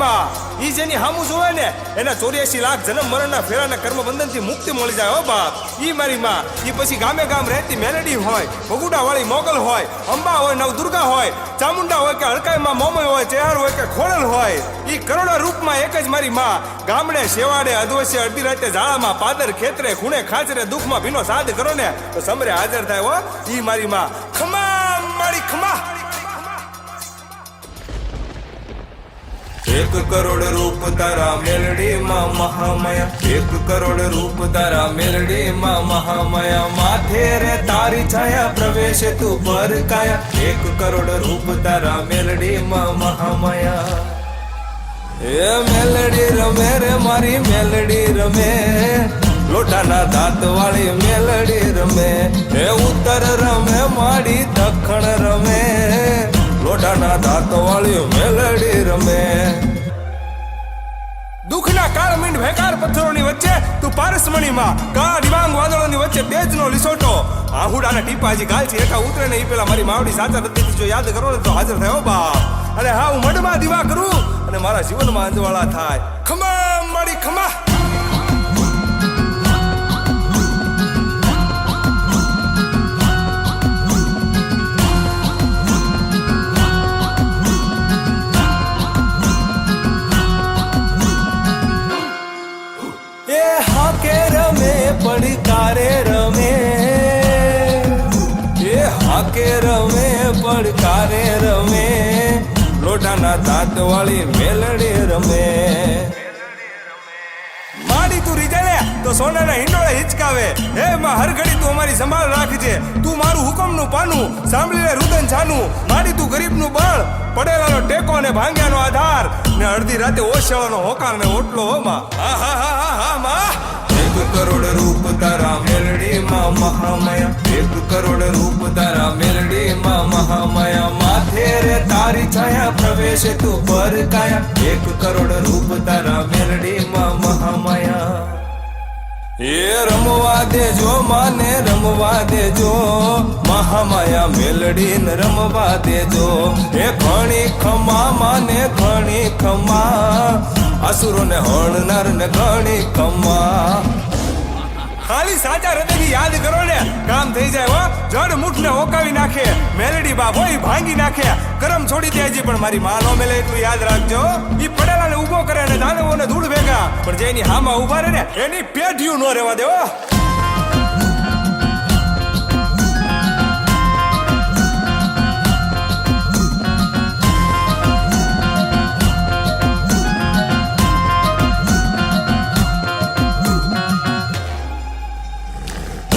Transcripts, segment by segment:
માં ઈ જેની હામું જોવે ને એના 84 લાખ જન્મ મરણના ફેરાના કર્મબંધન થી મુક્તિ મળી જાય હો બાપ. ઈ મારી માં ઈ પછી ગામે ગામ રહેતી મેલેડી હોય, ભગુડા વાળી મોગલ હોય, અંબા હોય, નવદુર્ગા હોય, ચામુંડા હોય કે હડકાઈમાં મોમય હોય, ચેહાર હોય કે ખોડલ હોય, ઈ કરોડો રૂપમાં એક જ મારી માં ગામડે શેવાડે અધવશ્ય અડધી રાતે ઝાડામાં પાદર ખેતરે ખૂણે ખાચરે દુઃખમાં ભીનો સાદ કરો ને તો સમરે હાજર થાય હો. ઈ મારી માં ખમા મારી ખમા. 1 કરોડ રૂપ તારા મેલડી માં મહામાયા, 1 કરોડ રૂપ તારા મેલડી માં મહામાયા, માથે રે તારી છાયા પ્રવેશે તું પર કાયા, 1 કરોડ રૂપ તારા મેલડી માં મહામાયા. એ મેલડી રમે રે મારી મેલડી રમે, લોટાના દાંત વાળી મેલડી રમે, એ ઉત્તર રમે માડી દક્ષિણ રમે, લોટાના દાંત વાળી મેલડી રમે. દુઃખના કાળ મીંડ ભેકાર પથ્થરોની વચ્ચે તું પારસમણીમાં કાળા ડિબાંગ વાદળોની વચ્ચે તેજનો લીસોટો, આહુડાના ટીપા હજી ગાલથી એકા ઉતરે ને એ પેલા મારી માવડી સાચા હૃદયથી જો યાદ કરો ને તો હાજર થયો બાપ. અને હા હું મઢમાં દીવા કરું અને મારા જીવનમાં અંજવાળા થાય. ખમા મારી ખમા. પડકારે રમે, એ હાકે રમે પડકારે રમે, લોટાના દાંત વાળી મેલડી રમે. માડી તું રીજાને તો સોનાના હિંડોળે હિચકાવે, હે માં હર ઘડી તું અમારી સંભાળ રાખજે, તું મારું હુકમનું પાનું સાંભળીને રુદન છાનું. માડી તું ગરીબનું બળ, પડેલાનો ટેકો ને ભાંગ્યાનો આધાર, ને અડધી રાતે ઓશળાનો હોકાર ને ઓટલો હો માં. હા હા હા હા હા માં. 1 કરોડ રૂપ તારા મેલડી માં મહામાયા, 1 કરોડ રૂપ તારા મેલડી માં મહામાયા, માથે રે તારી છાયા પ્રવેશે તું પર કાયા, 1 કરોડ રૂપ તારા મેલડી માં મહામાયા. એ રમવા દેજો માને રમવા દેજો, મહામાયા મેલડી ને રમવા દેજો, એ ઘણી ખમા માને ઘણી ખમા, અસુરો ને હણનાર ને ઘણી ખમા. ખાલી સાચા હૃદયથી યાદ કરો ને કામ થઈ જાય હો. જડ મુઠને ઓકાવી નાખે મેલડી બાપ હોય ભાંગી નાખે, કરમ છોડી દેજી પણ મારી માં નો મેલે એટલું યાદ રાખજો. ઈ પડેલાને ઊભો કરે ને દાનવોને ધૂળ ભેગા, પણ જે એની હામાં ઊભા રહે ને એની પેઢીયું નો રહેવા દેવો.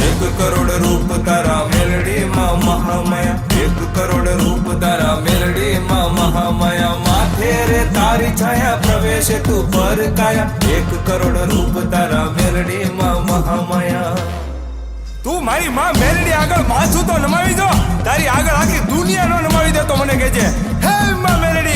1 કરોડ રૂપ તારા મેલડી માં મહામાયા, 1 કરોડ રૂપ તારા મેલડી માં મહામાયા, માથે રે તારી છાયા પ્રવેશે તું પર કાયા, 1 કરોડ રૂપ તારા મેલડી માં મહામાયા. તું મારી માં મેલડી આગળ માથું તો નમાવી દો, તારી આગળ આખી દુનિયા નો નમાવી દે તો મને કહેજે હે માં મેલડી.